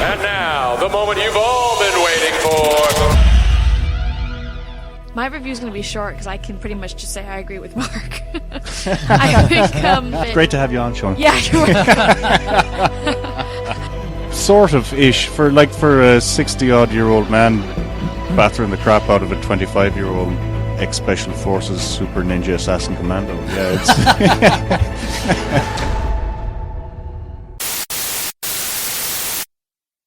And now, the moment you've all been waiting for. My review is going to be short because I can pretty much just say I agree with Mark. I think It's great to have you on, Sean. Yeah, you're welcome. Sort of ish for a 60-odd-year-old man battering the crap out of a 25-year-old ex-special forces super ninja assassin commando. Yeah, it's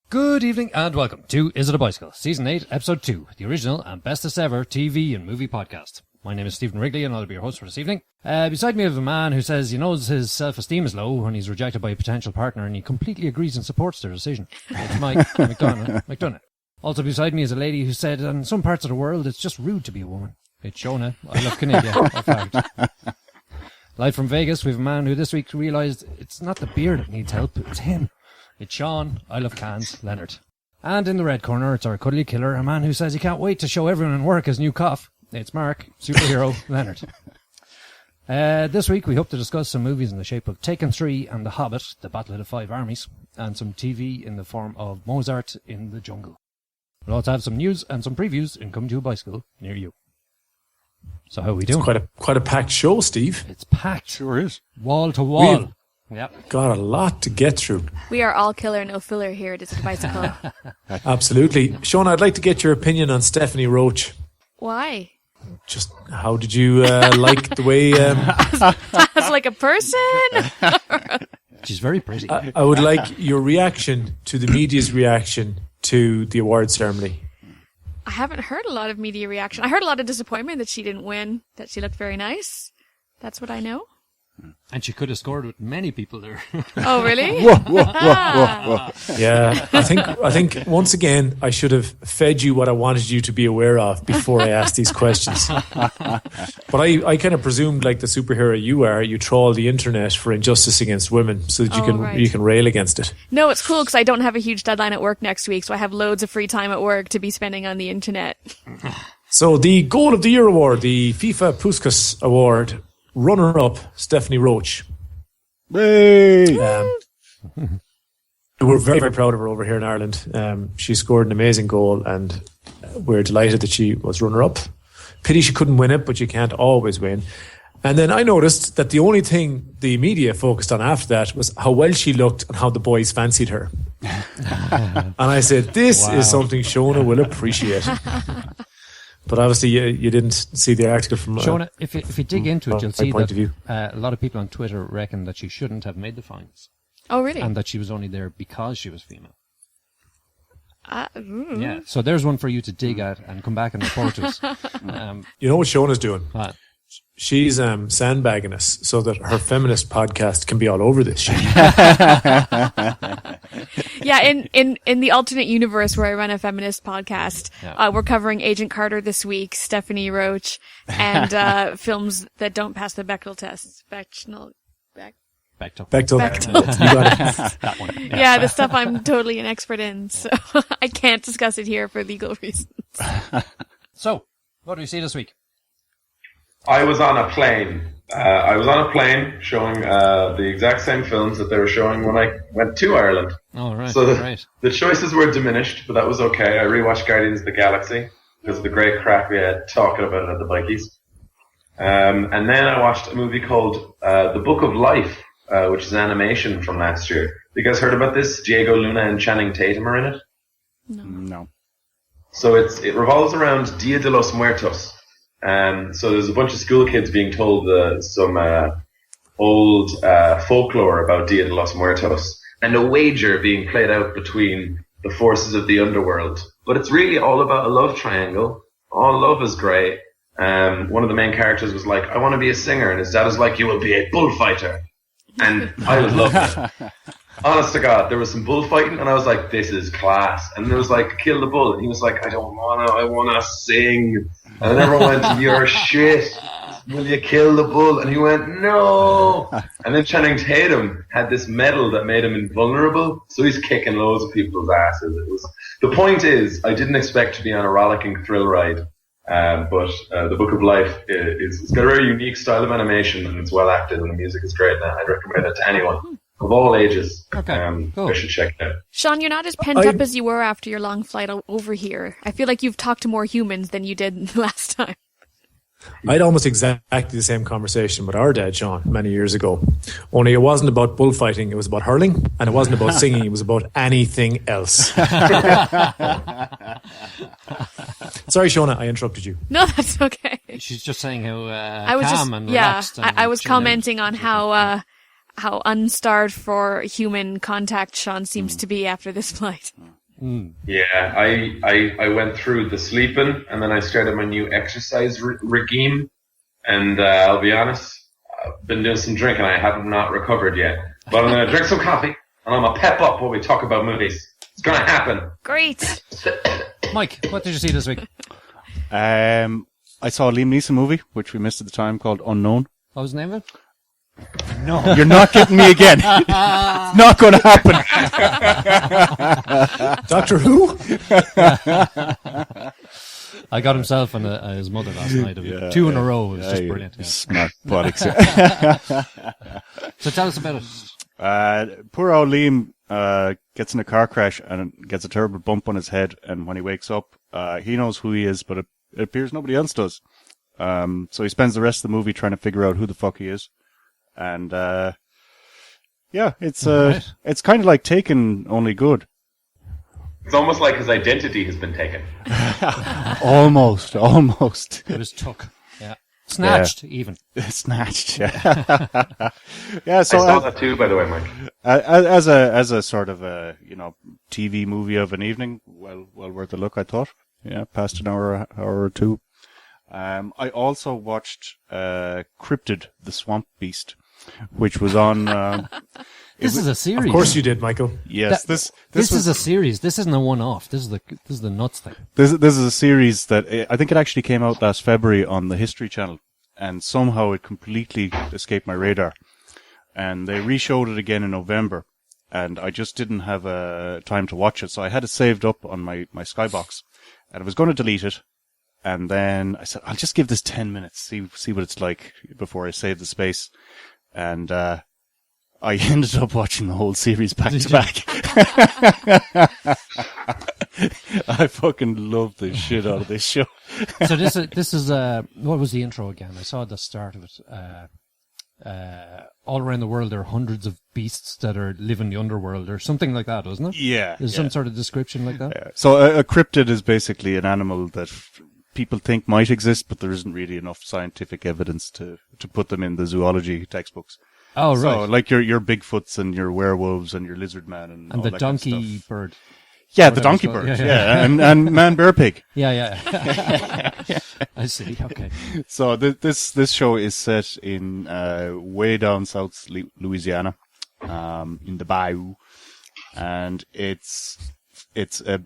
Good evening and welcome to Is It a Bicycle? Season 8, Episode 2, the original and bestest ever TV and movie podcast. My name is Stephen Wrigley and I'll be your host for this evening. Beside me I have a man who says he knows his self-esteem is low when he's rejected by a potential partner and he completely agrees and supports their decision. It's Mike McDonough. Also beside me is a lady who said in some parts of the world it's just rude to be a woman. It's Shona. I love Canada. A fact. Live from Vegas we have a man who this week realised it's not the beer that needs help, it's him. It's Sean, I love cans, Leonard. And in the red corner, it's our cuddly killer, a man who says he can't wait to show everyone in work his new cough. It's Mark, superhero, Leonard. This week, we hope to discuss some movies in the shape of Taken 3 and The Hobbit, The Battle of the Five Armies, and some TV in the form of Mozart in the Jungle. We'll also have some news and some previews in Come to a Bicycle near you. So how are we doing? It's quite a packed show, Steve. It's packed. sure is. Wall to wall. Yep. Got a lot to get through. We are all killer, no filler here at Is It a Bicycle. Absolutely. Sean, I'd like to get your opinion on Stephanie Roach. Why? Just how did you like the way... As like a person? She's very pretty. I would like your reaction to the media's reaction to the award ceremony. I haven't heard a lot of media reaction. I heard a lot of disappointment that she didn't win, that she looked very nice. That's what I know. And she could have scored with many people there. Oh, really? Yeah, I think once again I should have fed you what I wanted you to be aware of before I asked these questions. But I kind of presumed, like the superhero you are, you trawl the internet for injustice against women so that you can rail against it. No, it's cool because I don't have a huge deadline at work next week, so I have loads of free time at work to be spending on the internet. So the Goal of the Year award, the FIFA Puskas award, runner-up, Stephanie Roach. Hey! We're very, very proud of her over here in Ireland. She scored an amazing goal and we're delighted that she was runner-up. Pity she couldn't win it, but you can't always win. And then I noticed that the only thing the media focused on after that was how well she looked and how the boys fancied her. And I said, this is something Shona will appreciate. But obviously, you didn't see the article from Shona, if you dig into it, you'll see that a lot of people on Twitter reckon that she shouldn't have made the finals. Oh, really? And that she was only there because she was female. Mm. Yeah, so there's one for you to dig at and come back and report to us. You know what Shona's doing? What? She's sandbagging us so that her feminist podcast can be all over this shit. Yeah, in the alternate universe where I run a feminist podcast, we're covering Agent Carter this week, Stephanie Roach, and films that don't pass the Bechdel test. Bechdel. You got it. That one. Yeah, the stuff I'm totally an expert in, so I can't discuss it here for legal reasons. So, what do we see this week? I was on a plane. Showing the exact same films that they were showing when I went to Ireland. Oh, right. So right. The choices were diminished, but that was okay. I rewatched Guardians of the Galaxy because of the great crack we had talking about it at the bikies. And then I watched a movie called The Book of Life, which is an animation from last year. You guys heard about this? Diego Luna and Channing Tatum are in it? No. So it revolves around Dia de los Muertos. So there's a bunch of school kids being told some old folklore about Dia de los Muertos and a wager being played out between the forces of the underworld. But it's really all about a love triangle. All love is great. One of the main characters was like, I want to be a singer. And his dad was like, you will be a bullfighter. And I loved it. Honest to God, there was some bullfighting, and I was like, this is class. And there was like, kill the bull. And he was like, I want to sing. And everyone went, you're shit. Will you kill the bull? And he went, no. And then Channing Tatum had this medal that made him invulnerable. So he's kicking loads of people's asses. The point is, I didn't expect to be on a rollicking thrill ride. But The Book of Life it's got a very unique style of animation, and it's well acted, and the music is great. And I'd recommend it to anyone. of all ages. Okay, cool. I should check it out. Sean, you're not as pent up as you were after your long flight over here. I feel like you've talked to more humans than you did last time. I had almost exactly the same conversation with our dad, Sean, many years ago. Only it wasn't about bullfighting, it was about hurling, and it wasn't about singing, it was about anything else. Sorry, Shona, I interrupted you. No, that's okay. She's just saying how calm and relaxed. And I was chilling commenting on how unstarved for human contact Sean seems to be after this flight. Yeah, I went through the sleeping, and then I started my new exercise regime. And I'll be honest, I've been doing some drinking. I have not recovered yet. But I'm going to drink some coffee, and I'm going to pep up when we talk about movies. It's going to happen. Great. Mike, what did you see this week? I saw a Liam Neeson movie, which we missed at the time, called Unknown. What was the name of it? No, you're not getting me again. It's not going to happen. Doctor Who? I got himself and his mother last night. Two in a row. It was just brilliant. Yeah. Smart bollocks. So tell us about it. Poor old Liam gets in a car crash and gets a terrible bump on his head. And when he wakes up, he knows who he is, but it appears nobody else does. So he spends the rest of the movie trying to figure out who the fuck he is. And it's kind of like Taken, only good. It's almost like his identity has been taken. Almost. It was took. Yeah. Snatched, even. Snatched, yeah. Yeah, so I saw that too, by the way, Mike. As a sort of a, TV movie of an evening, well worth a look, I thought. Yeah, past an hour or two. I also watched Cryptid, the Swamp Beast, which was on... This is a series. Of course you did, Michael. Yes, this is a series. This isn't a one-off. This is the nuts thing. This is a series that I think it actually came out last February on the History Channel, and somehow it completely escaped my radar. And they re-showed it again in November, and I just didn't have time to watch it, so I had it saved up on my Skybox, and I was going to delete it. And then I said, I'll just give this 10 minutes, see what it's like before I save the space. And I ended up watching the whole series back to back. I fucking love the shit out of this show. So this is what was the intro again? I saw the start of it. All around the world there are hundreds of beasts that live in the underworld or something like that, wasn't it? Yeah. There's some sort of description like that? Yeah. So a cryptid is basically an animal that people think might exist, but there isn't really enough scientific evidence to put them in the zoology textbooks. Oh, right. So, like your Bigfoots and your werewolves and your lizard man and all the that donkey kind of stuff. bird. Yeah, the donkey bird. Yeah. And man bear pig. Yeah. I see. Okay. So this show is set in way down south Louisiana, in the bayou, and it's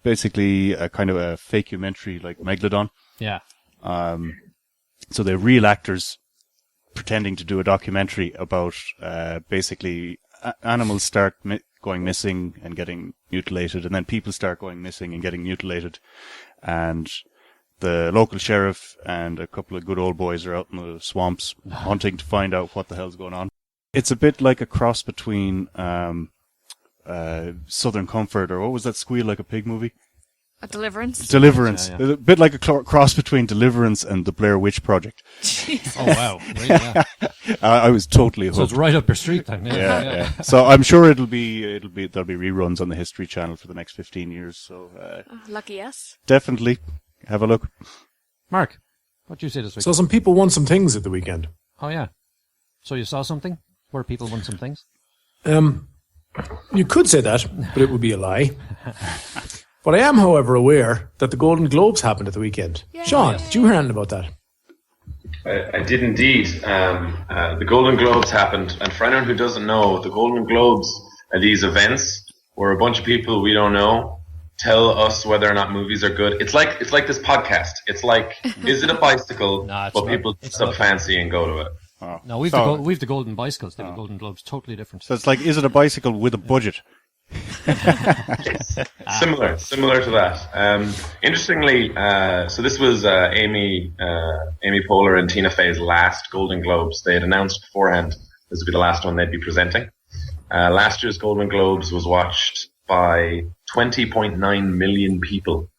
basically a kind of a fakedocumentary like Megalodon. Yeah. So they're real actors pretending to do a documentary about basically animals start going missing and getting mutilated, and then people start going missing and getting mutilated, and the local sheriff and a couple of good old boys are out in the swamps hunting to find out what the hell's going on. It's a bit like a cross between Southern Comfort, or what was that Squeal Like a Pig movie? A Deliverance? Deliverance. Yeah. A bit like a cross between Deliverance and the Blair Witch Project. Oh, wow. Really, yeah. I was totally hooked. So it's right up your street then. Yeah. So I'm sure there'll be reruns on the History Channel for the next 15 years. So lucky us. definitely have a look. Mark, what did you say this week? So some people won some things at the weekend. Oh, yeah. So you saw something where people won some things? You could say that, but it would be a lie. But I am, however, aware that the Golden Globes happened at the weekend. Yay. Sean, did you hear anything about that? I did indeed. The Golden Globes happened, and for anyone who doesn't know, the Golden Globes are these events where a bunch of people we don't know tell us whether or not movies are good. It's like this podcast. It's like, is it a bicycle? No, it's but not. people It's dress up not. fancy and go to it. Oh. No, we've the Golden Bicycles. They're the Golden Globes. Totally different. So it's like, is it a bicycle with a budget? Similar to that. Interestingly, so this was Amy Poehler and Tina Fey's last Golden Globes. They had announced beforehand this would be the last one they'd be presenting. Last year's Golden Globes was watched by 20.9 million people,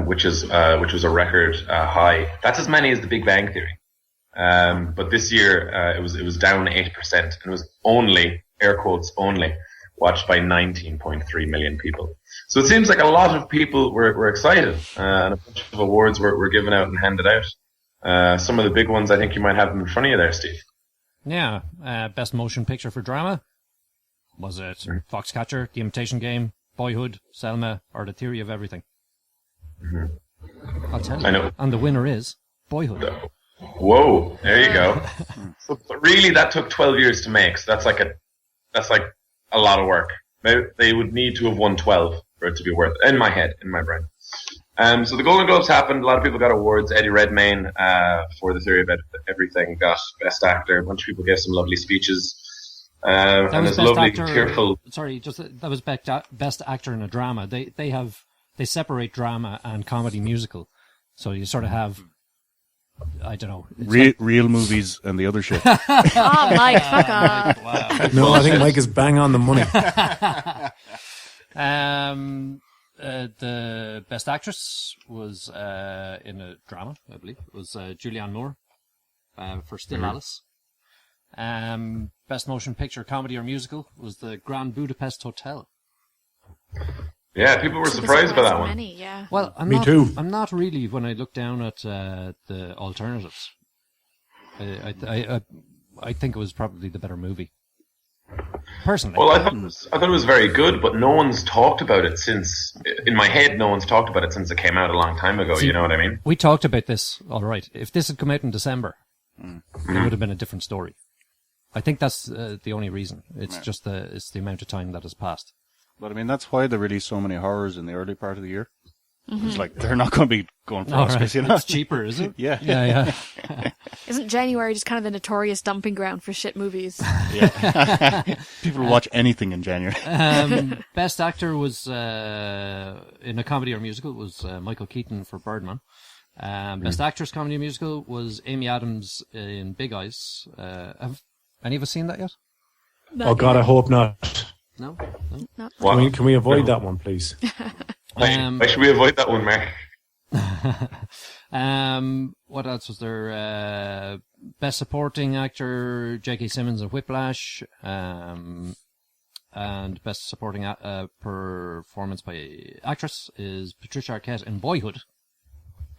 which was a record high. That's as many as The Big Bang Theory. But this year it was down 8%, and it was only, air quotes only, watched by 19.3 million people. So it seems like a lot of people were excited, and a bunch of awards were given out and handed out. Some of the big ones, I think you might have them in front of you there, Steve. Yeah, Best Motion Picture for Drama. Was it Foxcatcher, The Imitation Game, Boyhood, Selma, or The Theory of Everything? I'll tell you. I know. And the winner is Boyhood. Whoa, there you go. So really, that took 12 years to make. So that's like a lot of work. They would need to have won 12 for it to be worth it. In my head, in my brain. So the Golden Globes happened. A lot of people got awards. Eddie Redmayne for The Theory of Everything got Best Actor. A bunch of people gave some lovely speeches. And there's lovely, tearful. Sorry, that was Best Actor in a Drama. They separate drama and comedy musical. So you sort of have, I don't know. Real movies and the other shit. Oh, Mike, fuck off. Wow. No, I think Mike is bang on the money. The Best Actress was in a drama, I believe. It was Julianne Moore for Still Alice. Best Motion Picture, Comedy or Musical was The Grand Budapest Hotel. Yeah, people were surprised by that one. Many, yeah. Well, Me too. I'm not really when I look down at the alternatives. I think it was probably the better movie. Personally. Well, I thought it was very good, but no one's talked about it since. In my head, no one's talked about it since it came out a long time ago. See, you know what I mean? We talked about this, all right. If this had come out in December, it would have been a different story. I think that's the only reason. It's just the amount of time that has passed. But I mean, that's why they release so many horrors in the early part of the year. It's like they're not going to be going for Oscars, right. you know? It's cheaper, is it? Yeah. Yeah. Isn't January just kind of the notorious dumping ground for shit movies? People watch anything in January. Best actor was in a comedy or musical was Michael Keaton for Birdman. Best actress comedy or musical was Amy Adams in Big Eyes. Have any of us seen that yet? Oh God, I hope not. No. Can we avoid that one, please? Why should we avoid that one, Mark? What else was there? Best supporting actor J.K. Simmons in Whiplash, and best supporting performance by actress is Patricia Arquette in Boyhood.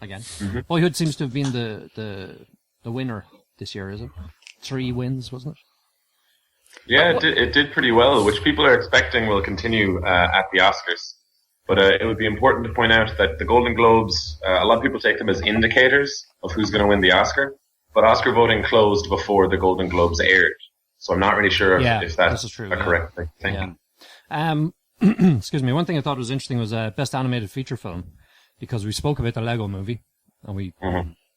Again, Boyhood seems to have been the winner this year, is it? 3 wins, wasn't it? Yeah, it did pretty well, which people are expecting will continue at the Oscars. But it would be important to point out that the Golden Globes, a lot of people take them as indicators of who's going to win the Oscar. But Oscar voting closed before the Golden Globes aired. So I'm not really sure if that's true, a correct thing. Yeah. Excuse me. One thing I thought was interesting was Best Animated Feature Film, because we spoke about the Lego Movie, and we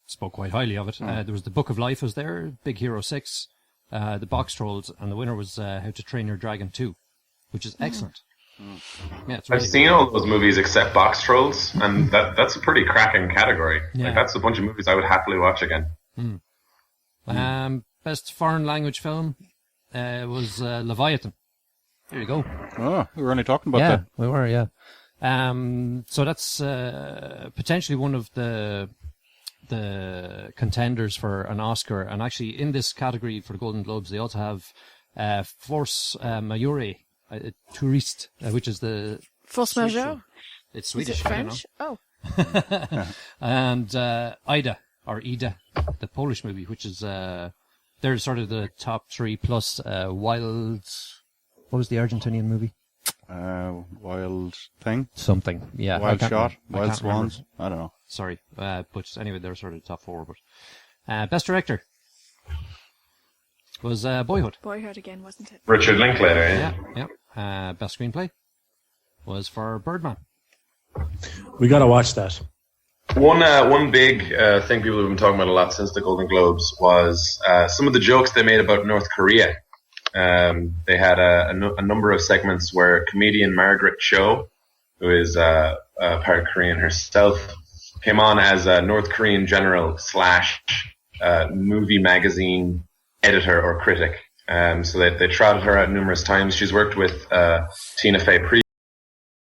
spoke quite highly of it. There was The Book of Life was there, Big Hero 6, The Box Trolls, and the winner was How to Train Your Dragon 2, which is excellent. Yeah, it's really I've seen all those movies except Box Trolls, and that's a pretty cracking category. Yeah. Like, that's a bunch of movies I would happily watch again. Best foreign language film was Leviathan. There you go. Oh, we were only talking about Yeah, that. we were, yeah. So that's potentially one of the contenders for an Oscar. And actually, in this category for the Golden Globes, they also have Force Majeure, Touriste, which is the... Force Majeure? It's Is Swedish, it French? Oh. And Ida, the Polish movie, which is... they're sort of the top 3 plus Wild... What was the Argentinian movie? Wild Thing? Something, yeah. Wild Shot? I Wild can't remember. Swans? I don't know. Sorry. But anyway, they're sort of the top 4. But Best Director was Boyhood. Boyhood again, wasn't it? Richard Linklater, Yeah. Best Screenplay was for Birdman. We got to watch that. One big thing people have been talking about a lot since the Golden Globes was some of the jokes they made about North Korea. They had a number of segments where comedian Margaret Cho, who is part Korean herself, came on as a North Korean general / movie magazine editor or critic. So they trotted her out numerous times. She's worked with Tina Fey